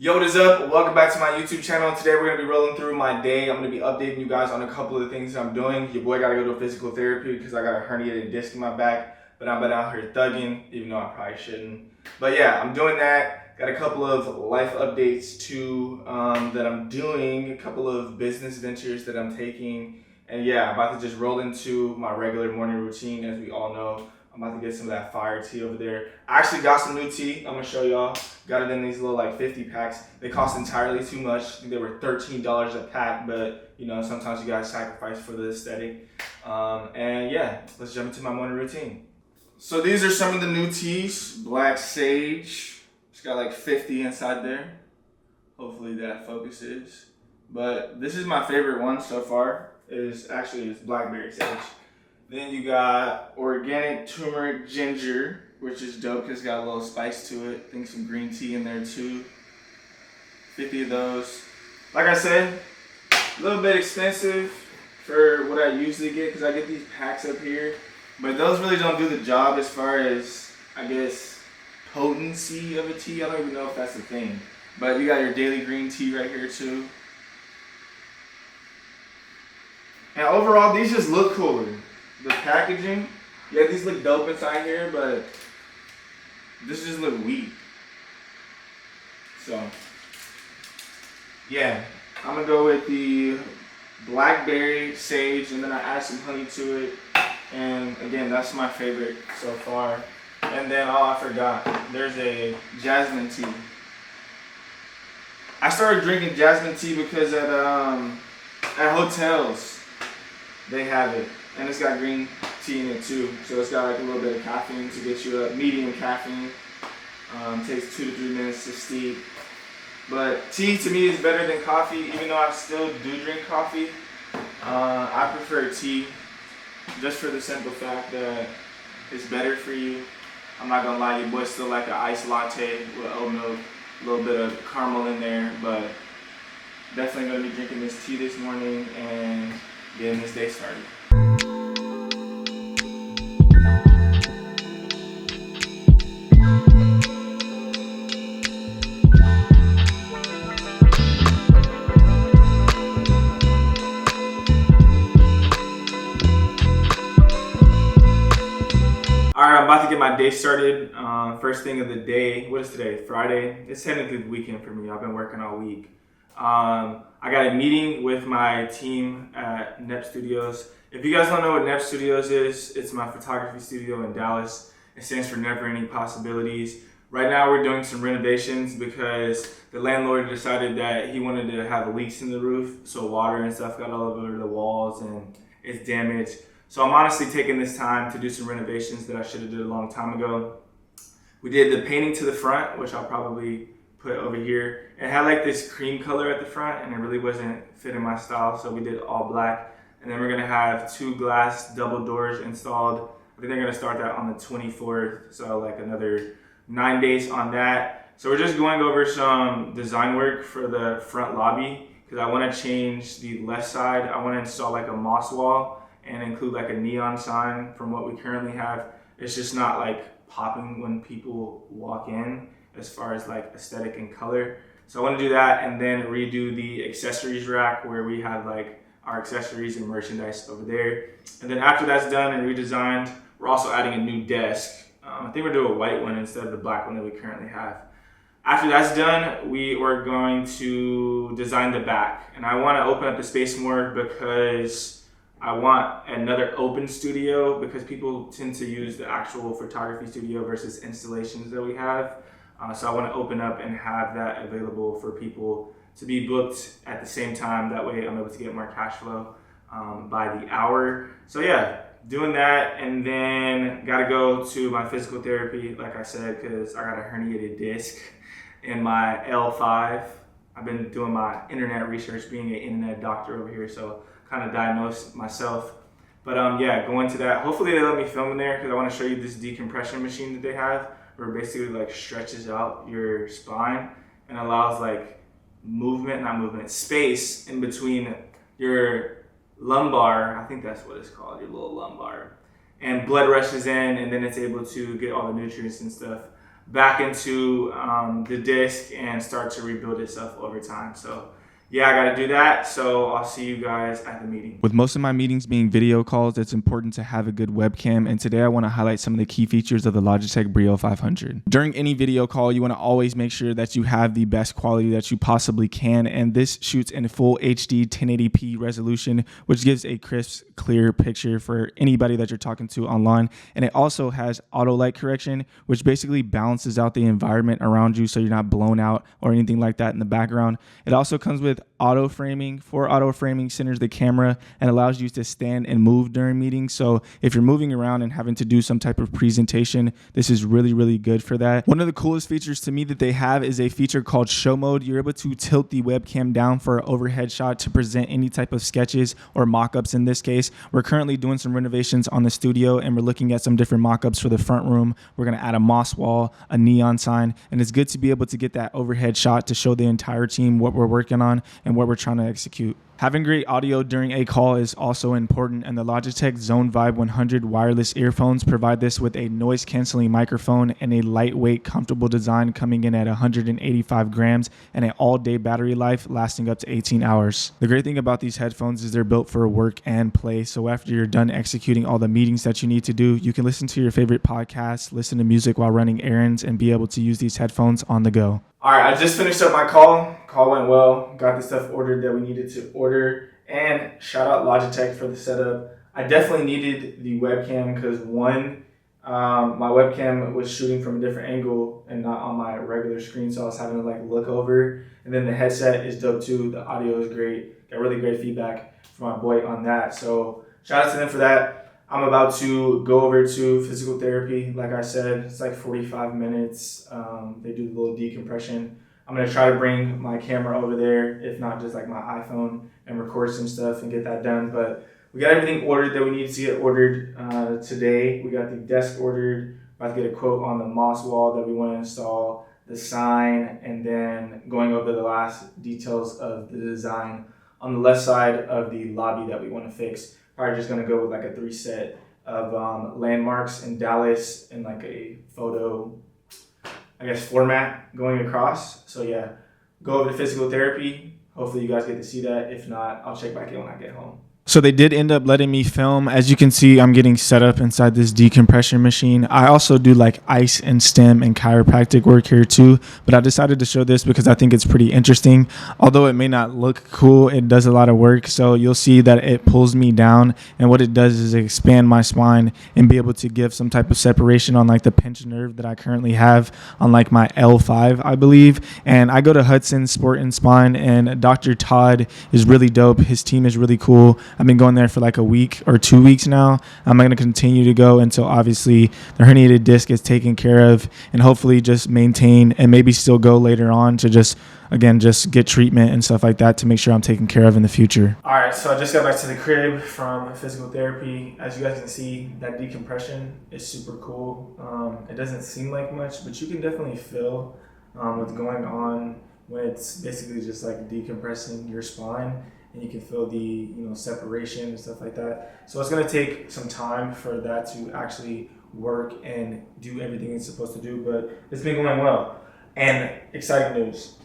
Yo, what is up? Welcome back to my YouTube channel. Today we're going to be rolling through my day. I'm going to be updating you guys on a couple of the things I'm doing. Your boy got to go to physical therapy because I got a herniated disc in my back. But I've been out here thugging, even though I probably shouldn't. But yeah, I'm doing that. Got a couple of life updates too that I'm doing. A couple of business ventures that I'm taking. And yeah, I'm about to just roll into my regular morning routine. As we all know, I'm about to get some of that fire tea over there. I actually got some new tea. I'm going to show y'all. Got it in these little like 50 packs. They cost entirely too much. I think they were $13 a pack, but you know, sometimes you gotta sacrifice for the aesthetic. And yeah, let's jump into my morning routine. So these are some of the new teas. Black sage. It's got like 50 inside there. Hopefully that focuses. But this is my favorite one so far. It's blackberry sage. Then you got organic turmeric ginger, which is dope because it's got a little spice to it. I think some green tea in there too. 50 of those. Like I said, a little bit expensive for what I usually get because I get these packs up here. But those really don't do the job as far as, I guess, potency of a tea. I don't even know if that's a thing. But you got your daily green tea right here too. And overall, these just look cooler. The packaging, yeah, these look dope inside here, but this just look weak. So, yeah, I'm gonna go with the blackberry sage, and then I add some honey to it. And again, that's my favorite so far. And then, oh, I forgot, there's a jasmine tea. I started drinking jasmine tea because at hotels they have it. And it's got green tea in it too. So it's got like a little bit of caffeine to get you up, medium caffeine. Takes 2 to 3 minutes to steep. But tea to me is better than coffee, even though I still do drink coffee. I prefer tea just for the simple fact that it's better for you. I'm not gonna lie, your boy still like an iced latte with oat milk, a little bit of caramel in there, but definitely gonna be drinking this tea this morning and getting this day started. Alright, I'm about to get my day started. First thing of the day, what is today? Friday. It's technically the weekend for me. I've been working all week. I got a meeting with my team at NEP Studios. If you guys don't know what NEP Studios is, it's my photography studio in Dallas. It stands for Never Ending Possibilities. Right now we're doing some renovations because the landlord decided that he wanted to have leaks in the roof, so water and stuff got all over the walls and it's damaged. So I'm honestly taking this time to do some renovations that I should have did a long time ago. We did the painting to the front, which I'll probably put over here. It had like this cream color at the front and it really wasn't fitting my style, so we did all black. And then we're gonna have 2 glass double doors installed. I think they're gonna start that on the 24th, so like another 9 days on that. So we're just going over some design work for the front lobby because I wanna change the left side. I wanna install like a moss wall and include like a neon sign from what we currently have. It's just not like popping when people walk in as far as like aesthetic and color. So I want to do that and then redo the accessories rack where we have like our accessories and merchandise over there. And then after that's done and redesigned, we're also adding a new desk. I think we're doing a white one instead of the black one that we currently have. After that's done, we are going to design the back. And I want to open up the space more because I want another open studio because people tend to use the actual photography studio versus installations that we have. So I want to open up and have that available for people to be booked at the same time. That way I'm able to get more cash flow by the hour. So yeah, doing that, and then got to go to my physical therapy, like I said, because I got a herniated disc in my L5. I've been doing my internet research, being an internet doctor over here, so kind of diagnosed myself. But yeah, going to that. Hopefully they let me film in there because I want to show you this decompression machine that they have where it basically like stretches out your spine and allows like space in between your lumbar, I think that's what it's called, your little lumbar. And blood rushes in and then it's able to get all the nutrients and stuff. back into the disc and start to rebuild itself over time. So yeah, I got to do that. So I'll see you guys at the meeting. With most of my meetings being video calls, it's important to have a good webcam. And today I want to highlight some of the key features of the Logitech Brio 500. During any video call, you want to always make sure that you have the best quality that you possibly can. And this shoots in full HD 1080p resolution, which gives a crisp, clear picture for anybody that you're talking to online. And it also has auto light correction, which basically balances out the environment around you so you're not blown out or anything like that in the background. It also comes with auto framing. For auto framing centers the camera and allows you to stand and move during meetings. So if you're moving around and having to do some type of presentation, this is really, really good for that. One of the coolest features to me that they have is a feature called show mode. You're able to tilt the webcam down for an overhead shot to present any type of sketches or mock-ups. In this case, we're currently doing some renovations on the studio and we're looking at some different mock-ups for the front room. We're going to add a moss wall, a neon sign, and it's good to be able to get that overhead shot to show the entire team what we're working on and what we're trying to execute. Having great audio during a call is also important, and the Logitech Zone Vibe 100 wireless earphones provide this with a noise-canceling microphone and a lightweight, comfortable design coming in at 185 grams and an all-day battery life lasting up to 18 hours. The great thing about these headphones is they're built for work and play, so after you're done executing all the meetings that you need to do, you can listen to your favorite podcasts, listen to music while running errands, and be able to use these headphones on the go. All right, I just finished up my call. Call went well. Got the stuff ordered that we needed to order. And shout out Logitech for the setup. I definitely needed the webcam because my webcam was shooting from a different angle and not on my regular screen, so I was having to look over. And then the headset is dope too. The audio is great. Got really great feedback from my boy on that. So shout out to them for that. I'm about to go over to physical therapy. Like I said, it's 45 minutes. They do the little decompression. I'm going to try to bring my camera over there, if not just my iPhone, and record some stuff and get that done. But we got everything ordered that we need to get ordered today. We got the desk ordered. About to get a quote on the moss wall that we want to install, the sign, and then going over the last details of the design on the left side of the lobby that we want to fix. Probably just going to go with a 3 set of landmarks in Dallas in a photo, format going across. So yeah, go over to physical therapy. Hopefully you guys get to see that. If not, I'll check back in when I get home. So they did end up letting me film. As you can see, I'm getting set up inside this decompression machine. I also do ice and stem and chiropractic work here too, but I decided to show this because I think it's pretty interesting. Although it may not look cool, it does a lot of work. So you'll see that it pulls me down, and what it does is expand my spine and be able to give some type of separation on the pinched nerve that I currently have on my L5, I believe. And I go to Hudson Sport and Spine, and Dr. Todd is really dope. His team is really cool. I've been going there for a week or 2 weeks now. I'm going to continue to go until obviously the herniated disc is taken care of, and hopefully just maintain and maybe still go later on to just get treatment and stuff like that to make sure I'm taken care of in the future. All right, so I just got back to the crib from physical therapy. As you guys can see, that decompression is super cool. It doesn't seem like much, but you can definitely feel what's going on when it's basically just decompressing your spine. And you can feel the separation and stuff like that. So it's going to take some time for that to actually work and do everything it's supposed to do, but it's been going well. And exciting news,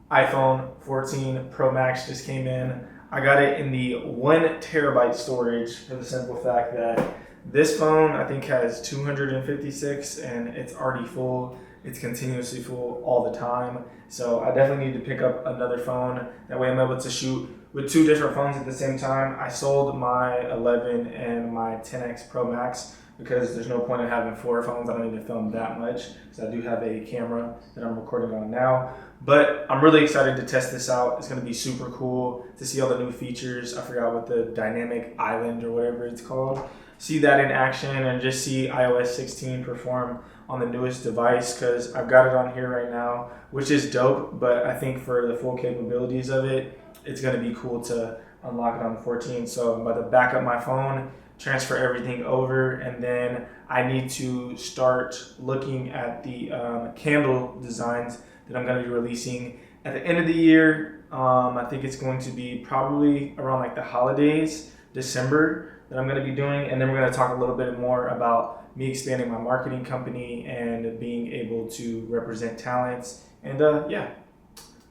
iPhone 14 Pro Max just came in. I got it in the 1 terabyte storage for the simple fact that this phone I think has 256 and it's already full. It's continuously full all the time. So I definitely need to pick up another phone. That way I'm able to shoot with 2 different phones at the same time. I sold my 11 and my 10X Pro Max because there's no point in having 4 phones. I don't need to film that much because I do have a camera that I'm recording on now. But I'm really excited to test this out. It's going to be super cool to see all the new features. I forgot what the dynamic island or whatever it's called. See that in action and just see iOS 16 perform on the newest device because I've got it on here right now, which is dope, but I think for the full capabilities of it, it's going to be cool to unlock it on the 14. So I'm about to back up my phone, transfer everything over, and then I need to start looking at the candle designs that I'm going to be releasing at the end of the year. I think it's going to be probably around the holidays, December, that I'm going to be doing, and then we're going to talk a little bit more about me expanding my marketing company and being able to represent talents. And yeah,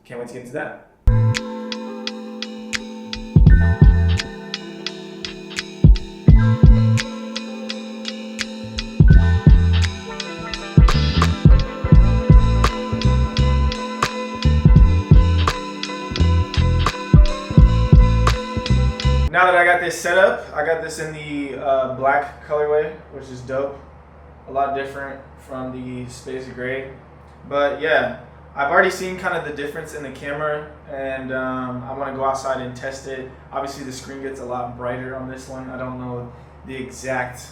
can't wait to get into that. Now that I got this set up, I got this in the black colorway, which is dope. A lot different from the space gray. But yeah, I've already seen kind of the difference in the camera, and I want to go outside and test it. Obviously the screen gets a lot brighter on this one. I don't know the exact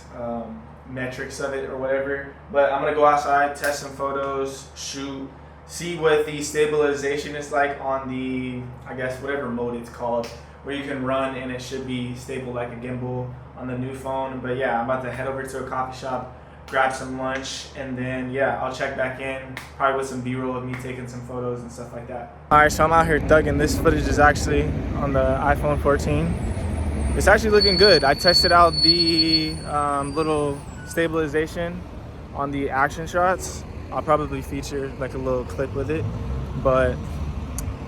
metrics of it or whatever, but I'm going to go outside, test some photos, shoot, see what the stabilization is like on the, I guess, whatever mode it's called, where you can run and it should be stable like a gimbal on the new phone. But yeah, I'm about to head over to a coffee shop, grab some lunch, and then yeah, I'll check back in, probably with some B-roll of me taking some photos and stuff like that. Alright, so I'm out here thugging. This footage is actually on the iPhone 14. It's actually looking good. I tested out the little stabilization on the action shots. I'll probably feature like a little clip with it, but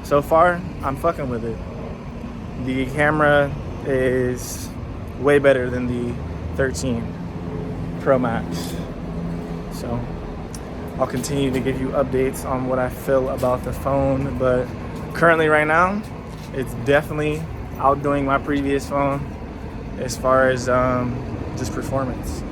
so far I'm fucking with it. The camera is way better than the 13 Pro Max. So I'll continue to give you updates on what I feel about the phone, but currently right now, it's definitely outdoing my previous phone as far as just performance.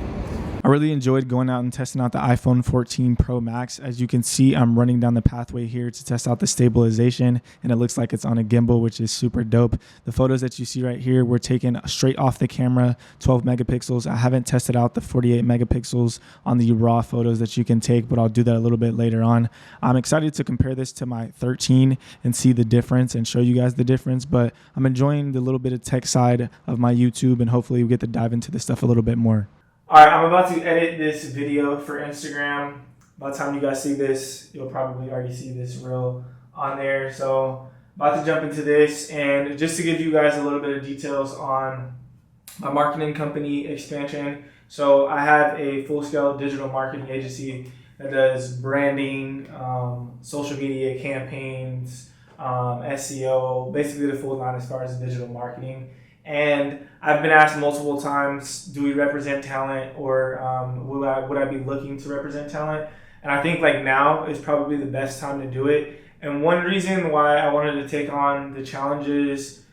I really enjoyed going out and testing out the iPhone 14 Pro Max. As you can see, I'm running down the pathway here to test out the stabilization, and it looks like it's on a gimbal, which is super dope. The photos that you see right here were taken straight off the camera, 12 megapixels. I haven't tested out the 48 megapixels on the raw photos that you can take, but I'll do that a little bit later on. I'm excited to compare this to my 13 and see the difference and show you guys the difference, but I'm enjoying the little bit of tech side of my YouTube, and hopefully we get to dive into this stuff a little bit more. Alright, I'm about to edit this video for Instagram. By the time you guys see this, you'll probably already see this reel on there. So, about to jump into this, and just to give you guys a little bit of details on my marketing company expansion. So, I have a full-scale digital marketing agency that does branding, social media campaigns, SEO, basically the full line as far as digital marketing. And I've been asked multiple times, do we represent talent, or would I be looking to represent talent? And I think like now is probably the best time to do it. And one reason why I wanted to take on the challenges,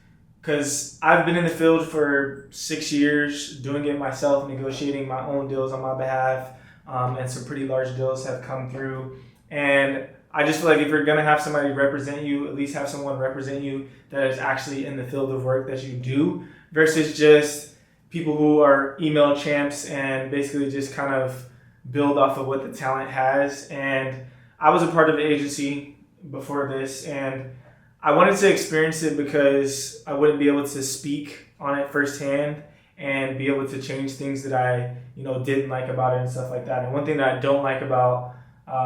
because I've been in the field for 6 years, doing it myself, negotiating my own deals on my behalf, and some pretty large deals have come through. And I just feel like if you're going to have somebody represent you, at least have someone represent you that is actually in the field of work that you do, versus just people who are email champs and basically just kind of build off of what the talent has. And I was a part of the agency before this, and I wanted to experience it because I wouldn't be able to speak on it firsthand and be able to change things that I didn't like about it and stuff like that. And one thing that I don't like about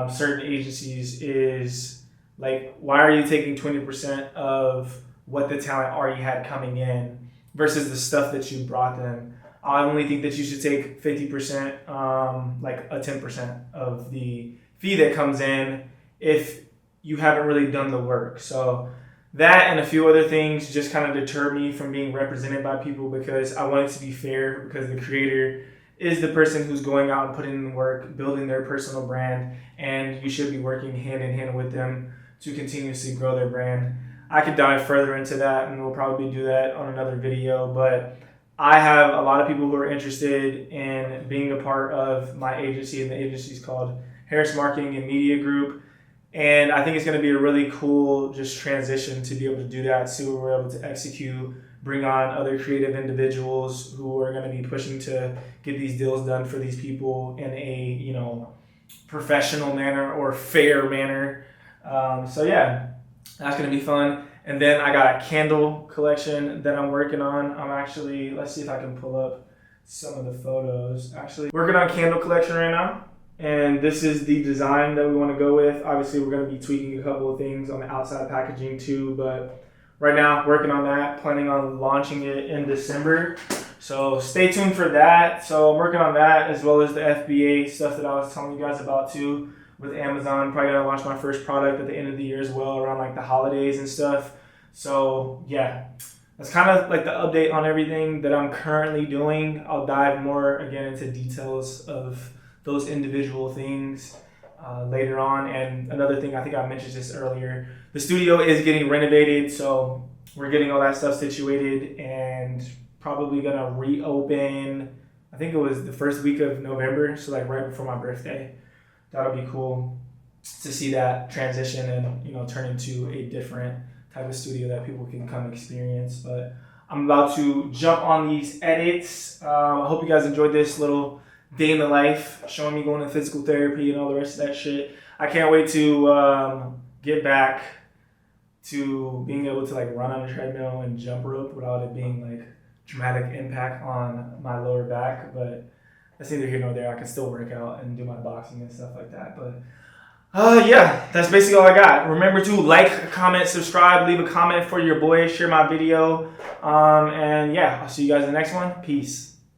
certain agencies is like, why are you taking 20% of what the talent already had coming in versus the stuff that you brought them? I only think that you should take 50%, like a 10% of the fee that comes in if you haven't really done the work. So that and a few other things just kind of deter me from being represented by people, because I want it to be fair, because the creator is the person who's going out and putting in the work, building their personal brand, and you should be working hand in hand with them to continuously grow their brand. I could dive further into that, and we'll probably do that on another video, but I have a lot of people who are interested in being a part of my agency, and the agency is called Harris Marketing and Media Group. And I think it's going to be a really cool just transition to be able to do that, see what we're able to execute, bring on other creative individuals who are going to be pushing to get these deals done for these people in a, professional manner or fair manner. So yeah, that's going to be fun. And then I got a candle collection that I'm working on. I'm actually, let's see if I can pull up some of the photos. Actually, working on candle collection right now. And this is the design that we want to go with. Obviously, we're going to be tweaking a couple of things on the outside packaging too, but right now, working on that, planning on launching it in December. So stay tuned for that. So I'm working on that as well as the FBA stuff that I was telling you guys about too with Amazon. Probably gonna launch my first product at the end of the year as well, around like the holidays and stuff. So yeah, that's kind of like the update on everything that I'm currently doing. I'll dive more again into details of those individual things later on. And another thing, I think I mentioned this earlier, the studio is getting renovated, so we're getting all that stuff situated and probably gonna reopen. I think it was the first week of November, so like right before my birthday. That'll be cool to see that transition and turn into a different type of studio that people can come experience. But I'm about to jump on these edits. I hope you guys enjoyed this little day in the life, showing me going to physical therapy and all the rest of that shit. I can't wait to get back to being able to like run on a treadmill and jump rope without it being like dramatic impact on my lower back. But that's neither here nor there. I can still work out and do my boxing and stuff like that. But yeah, that's basically all I got. Remember to like, comment, subscribe, leave a comment for your boy, share my video. And yeah, I'll see you guys in the next one. Peace.